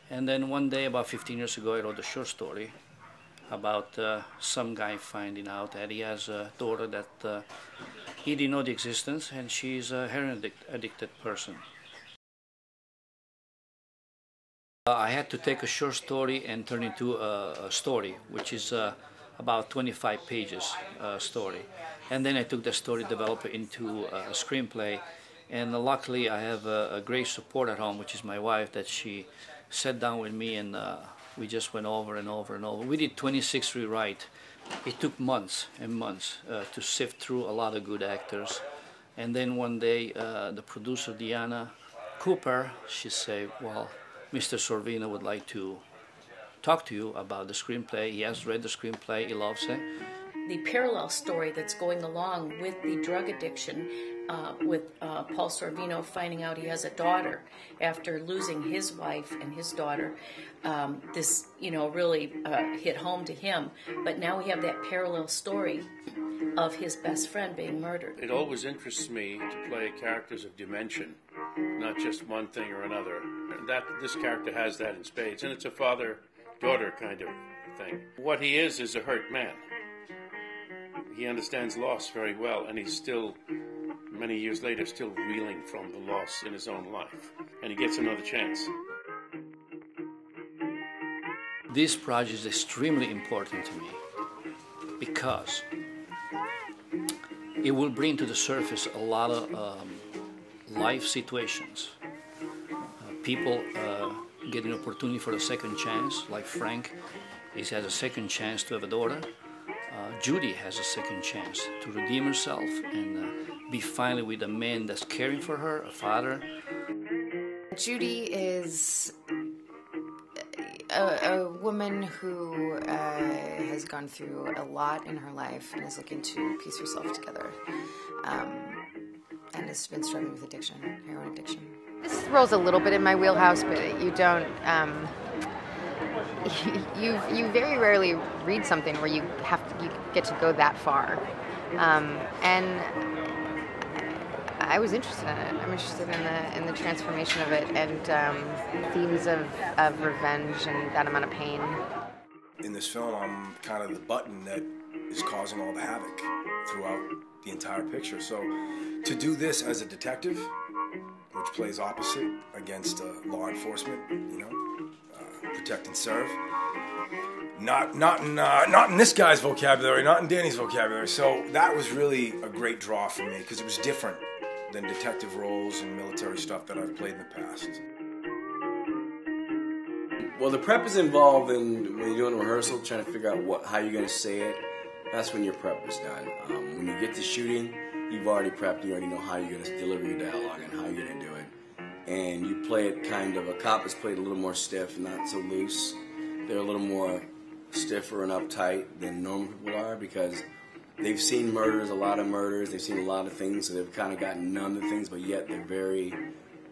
And then one day, about 15 years ago, I wrote a short story about some guy finding out that he has a daughter that he didn't know the existence, and she's a heroin addicted person. I had to take a short story and turn it into a story, which is about 25 pages story. And then I took the story, developed it into a screenplay. And luckily I have a great support at home, which is my wife, that she sat down with me and we just went over and over and over. We did 26 rewrite. It took months and months to sift through a lot of good actors. And then one day the producer, Diana Cooper, she said, well, Mr. Sorvino would like to talk to you about the screenplay. He has read the screenplay, he loves it. The parallel story that's going along with the drug addiction, with Paul Sorvino finding out he has a daughter after losing his wife and his daughter. This, really hit home to him. But now we have that parallel story of his best friend being murdered. It always interests me to play characters of dimension, not just one thing or another. That this character has that in spades, and it's a father-daughter kind of thing. What he is a hurt man. He understands loss very well, and he's still, many years later, still reeling from the loss in his own life. And he gets another chance. This project is extremely important to me because it will bring to the surface a lot of life situations. People get an opportunity for a second chance, like Frank. He has a second chance to have a daughter. Judy has a second chance to redeem herself and be finally with a man that's caring for her, a father. Judy is a woman who has gone through a lot in her life and is looking to piece herself together, and has been struggling with addiction, heroin addiction. This rolls a little bit in my wheelhouse, but you don't. You very rarely read something where you get to go that far, and I was interested in it. I'm interested in the transformation of it and themes of revenge and that amount of pain. In this film, I'm kind of the button that is causing all the havoc throughout the entire picture. So to do this as a detective, which plays opposite against law enforcement, protect and serve. Not in this guy's vocabulary, not in Danny's vocabulary. So that was really a great draw for me because it was different than detective roles and military stuff that I've played in the past. Well, the prep is involved in when you're doing rehearsal, trying to figure out how you're going to say it. That's when your prep is done. When you get to shooting, you've already prepped. You already know how you're going to deliver your dialogue and how you're going to do it. And you play it kind of, a cop is played a little more stiff, not so loose. They're a little more stiffer and uptight than normal people are because they've seen murders, a lot of murders. They've seen a lot of things, so they've kind of gotten numb to things, but yet they're very,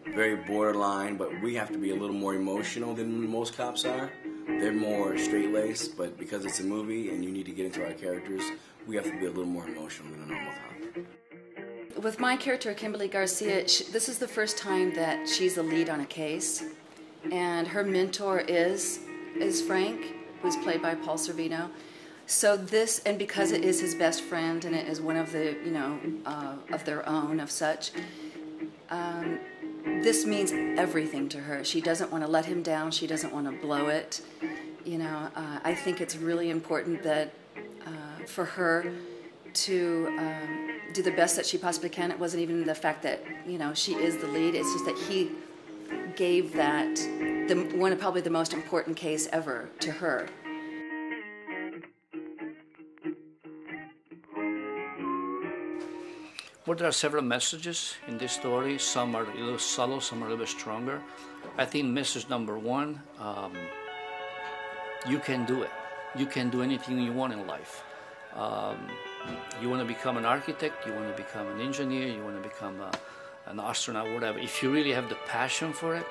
very borderline. But we have to be a little more emotional than most cops are. They're more straight-laced, but because it's a movie and you need to get into our characters, we have to be a little more emotional than a normal cop. With my character, Kimberly Garcia, this is the first time that she's the lead on a case, and her mentor is Frank, who's played by Paul Sorvino. So this, and because it is his best friend and it is one of the, of their own, of such, this means everything to her. She doesn't want to let him down. She doesn't want to blow it. I think it's really important that for her to do the best that she possibly can. It wasn't even the fact that, she is the lead. It's just that he gave that, one of probably the most important case ever to her. Well, there are several messages in this story. Some are a little subtle, some are a little bit stronger. I think message number one, you can do it. You can do anything you want in life. You want to become an architect, you want to become an engineer, you want to become an astronaut, whatever. If you really have the passion for it,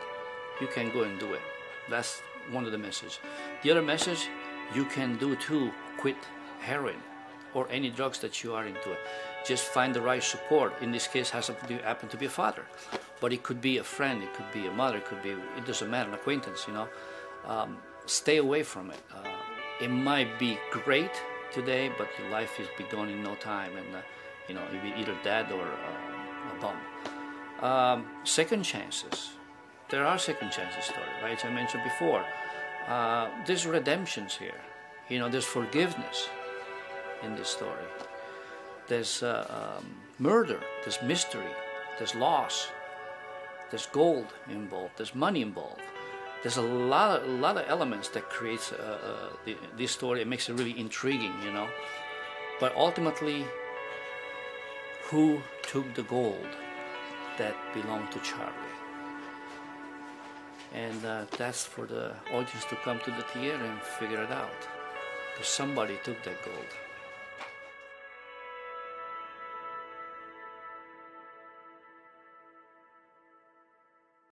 you can go and do it. That's one of the messages. The other message, you can do too, quit heroin or any drugs that you are into it. Just find the right support. In this case, happen to be a father but it could be a friend, it could be a mother, it doesn't matter, an acquaintance, stay away from it. It might be great today, but your life is be gone in no time, and you'll be either dead or a bum. Second chances. There are second chances story, right? As I mentioned before, there's redemptions here. There's forgiveness in this story. There's murder, there's mystery, there's loss, there's gold involved, there's money involved. There's a lot of elements that creates this story. It makes it really intriguing, But ultimately, who took the gold that belonged to Charlie? And that's for the audience to come to the theater and figure it out. Because somebody took that gold.